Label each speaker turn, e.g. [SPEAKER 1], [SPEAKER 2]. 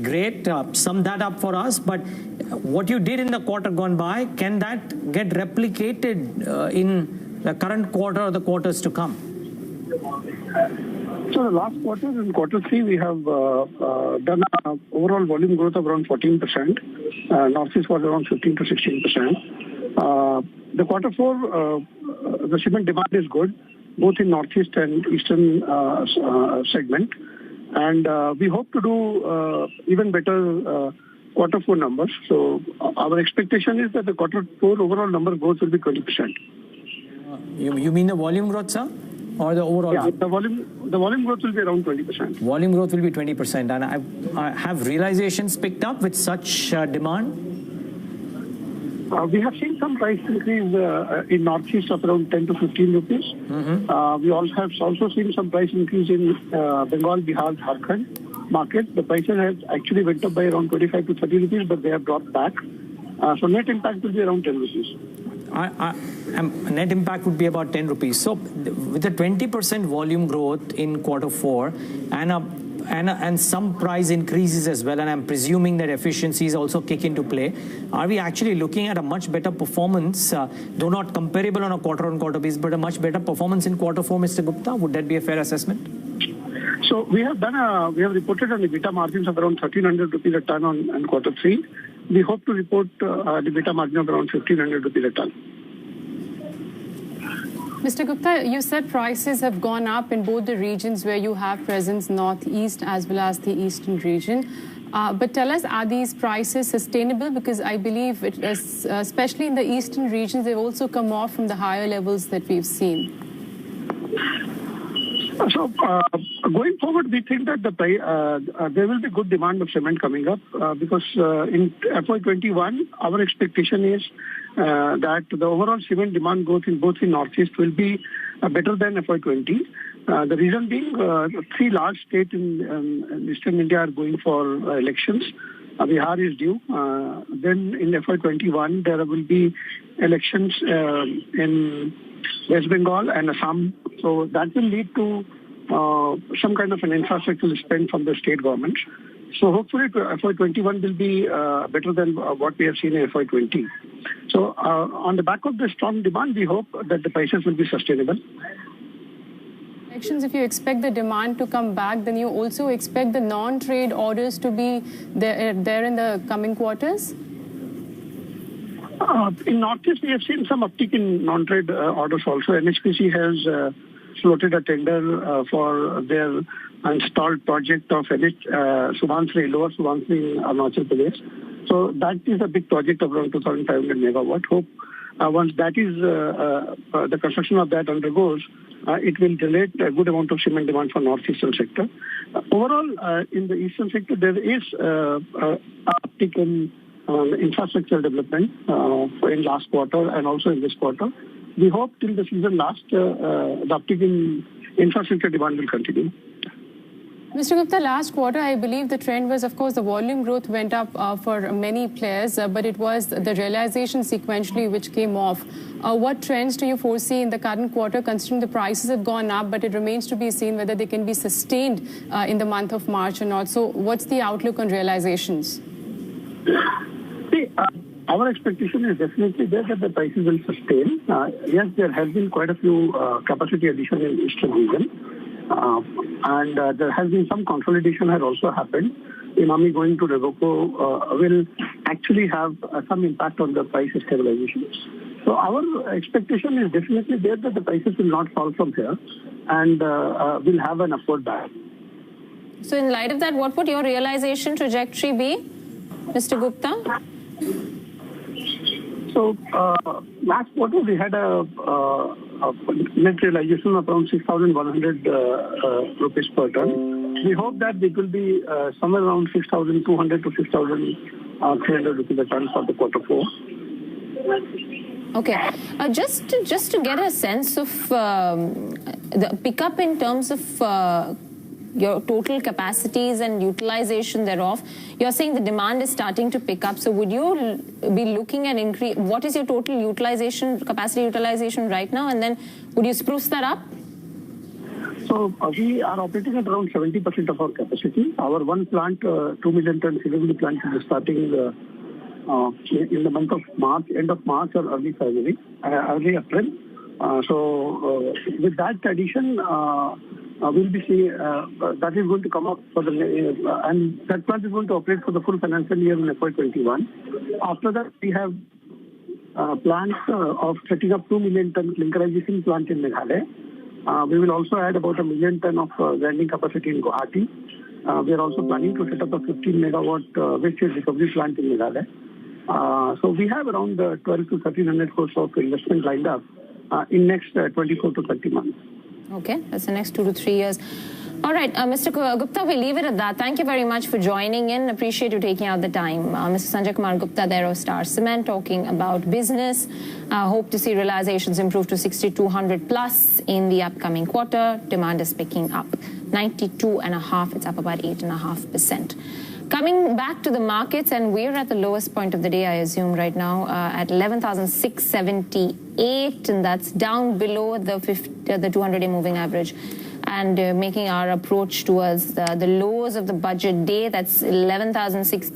[SPEAKER 1] Great, sum that up for us. But what you did in the quarter gone by, can that get replicated in the current quarter or the quarters to come?
[SPEAKER 2] So the last quarter, in quarter 3, we have done an overall volume growth of around 14%. Northeast was around 15 to 16%. The quarter 4, the cement demand is good, both in Northeast and Eastern segment. And we hope to do even better quarter 4 numbers. So our expectation is that the quarter 4 overall number growth will be 20%.
[SPEAKER 1] You mean the volume growth, sir? Or the overall?
[SPEAKER 2] Yeah, the volume growth will be around 20%.
[SPEAKER 1] Volume growth will be 20%. And have realizations picked up with such demand?
[SPEAKER 2] We have seen some price increase in Northeast of around 10 to 15 rupees. We have also seen some price increase in Bengal, Bihar, Jharkhand market. The prices have actually went up by around 25 to 30 rupees, but they have dropped back. So net impact will be around 10 rupees.
[SPEAKER 1] Net impact would be about 10 rupees. So with a 20% volume growth in quarter 4 and some price increases as well, and I'm presuming that efficiencies also kick into play, are we actually looking at a much better performance, though not comparable on a quarter-on-quarter basis, but a much better performance in quarter 4, Mr. Gupta? Would that be a fair assessment?
[SPEAKER 2] So we have reported on EBITDA margins of around 1,300 rupees a ton on quarter 3. We hope to report the EBITDA margin of around 1,500 rupees a ton.
[SPEAKER 3] Mr. Gupta, you said prices have gone up in both the regions where you have presence, Northeast as well as the Eastern region. But tell us, are these prices sustainable? Because I believe, especially in the Eastern regions, they've also come off from the higher levels that we've seen.
[SPEAKER 2] So going forward, we think that there will be good demand of cement coming up because in FY21, our expectation is that the overall cement demand growth in Northeast will be better than FY20. The reason being, 3 large states in Eastern India are going for elections. Bihar is due. Then in FY21, there will be elections in West Bengal and Assam. So that will lead to some kind of an infrastructure spend from the state governments. So hopefully FY21 will be better than what we have seen in FY20. So on the back of the strong demand, we hope that the prices will be sustainable.
[SPEAKER 3] If you expect the demand to come back, then you also expect the non-trade orders to be there in the coming quarters?
[SPEAKER 2] In Northeast, we have seen some uptick in non-trade orders also. NHPC has floated a tender for their installed project of Subansiri, Lower Subansiri in Arunachal Pradesh. So that is a big project of around 2,500 megawatt. Hope once that is the construction of that undergoes, it will generate a good amount of cement demand for Northeastern sector. Overall, in the Eastern sector, there is uptick in infrastructure development in last quarter and also in this quarter. We hope till the season lasts, the uptick in infrastructure demand will continue.
[SPEAKER 3] Mr. Gupta, last quarter, I believe the trend was, of course, the volume growth went up for many players, but it was the realization sequentially which came off. What trends do you foresee in the current quarter, considering the prices have gone up, but it remains to be seen whether they can be sustained in the month of March or not? So what's the outlook on realizations?
[SPEAKER 2] See, our expectation is definitely there that the prices will sustain. Yes, there has been quite a few capacity addition in Eastern region. And there has been some consolidation has also happened. Imami going to Revoco will actually have some impact on the price stabilization. So our expectation is definitely there that the prices will not fall from here and will have an upward bias.
[SPEAKER 3] So in light of that, what would your realization trajectory be, Mr. Gupta?
[SPEAKER 2] So last quarter we had a net realization of around 6,100 rupees per ton. We hope that it will be somewhere around 6,200 to 6,300 rupees a ton for the quarter 4.
[SPEAKER 3] Okay. Just to get a sense of the pickup in terms of your total capacities and utilization thereof, you're saying the demand is starting to pick up. So would you be looking at increase? What is your total utilization, capacity utilization right now? And then would you spruce that up?
[SPEAKER 2] So we are operating at around 70% of our capacity. Our one plant, 2 million ton CWD plant, is starting in the month of March, end of March or early February, early April. So with that addition, we'll be seeing that is going to come up for the and that plant is going to operate for the full financial year in FY21. After that, we have plans of setting up 2 million ton clinkerization plant in Meghalaya. We will also add about 1 million ton of grinding capacity in Guwahati. We are also planning to set up a 15 megawatt waste recovery plant in Meghalaya. So we have around 12 to 1300 crores of investment lined up in next 24 to 30 months.
[SPEAKER 4] Okay, that's the next 2 to 3 years. All right, Mr. Gupta, we'll leave it at that. Thank you very much for joining in. Appreciate you taking out the time. Mr. Sanjay Kumar Gupta there of Star Cement talking about business. Hope to see realizations improve to 6,200 plus in the upcoming quarter. Demand is picking up. 92.5, it's up about 8.5%. Coming back to the markets, and we're at the lowest point of the day, I assume, right now, at 11,678, and that's down below the 200-day moving average. And making our approach towards the lows of the budget day, that's 11,600.